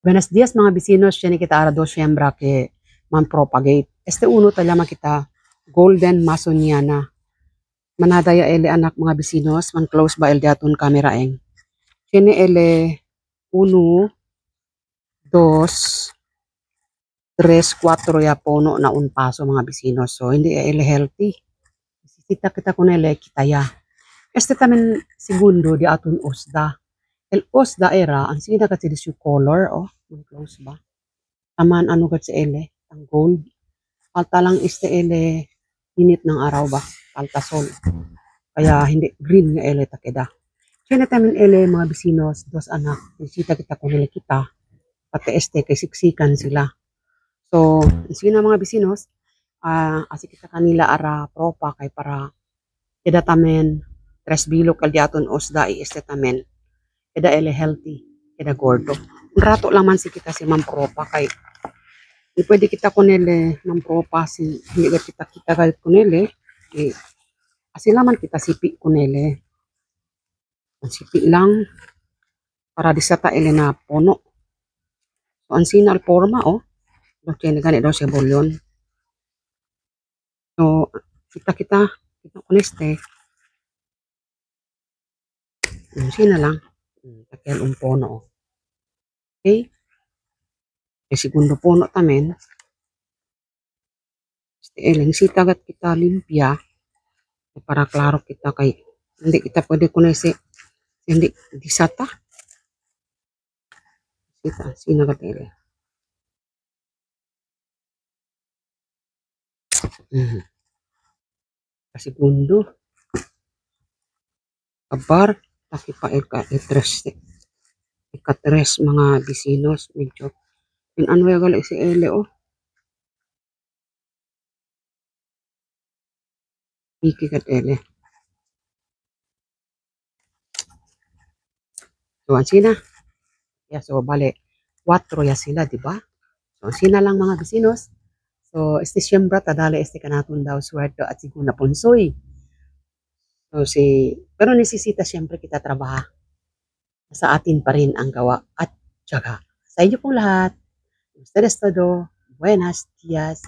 Buenos días mga vecinos, siya kita ara do siyembra ke man propagate. Este uno talama kita golden masoniana. Manadaya ele anak mga vecinos, man close ba el daton camera eng. Siya ele uno, dos, tres, cuatro ya pono na un paso mga vecinos. So hindi ele healthy. Kita kun ele kita ya. Este tamen segundo di aton osda. El osda era ang sina kasi su color man close ba. Taman ano kat si ele, ang gold. Alta lang este ele init ng araw ba, alta sol. Kaya hindi green nga ele takeda. Kaya tamin ele mga bisinos, dos anak, bisita kita kung nila kita, pati este kay siksikan sila. So, sina mga bisinos, asi kita kanila ara propa kay para keda tamen tres bilog kaldiaton osda i este tamen. Keda ele healthy, keda gordo. Un rato lang man si kita si mampropa kay di pwede kita kunele mampropa si hindi kita kahit kunele asilaman kita sipi kunele ang sipi lang para di sata ele na pono so ang sinal forma kaya gani daw siya bulyon so kita kuneste ang sina lang takel un pono okay e segundo pono tamen eleng sitagat kita limpia para klaro kita kay hindi kita pwede kunese hindi disata kita sinagat ele segundo kabar taki pa ikatres mga bisinos medyo ano yung gali si ele ikikat ele so ang sina so bale 4 ya sila diba so ang sina lang mga bisinos so este siyembra tadala este kanaton daw suwerto at siguna punsoy so pero nesesita siyempre kita trabaha sa atin pa rin ang gawa at tiyaga sa inyo pong lahat. Ustedes todo. Buenas días.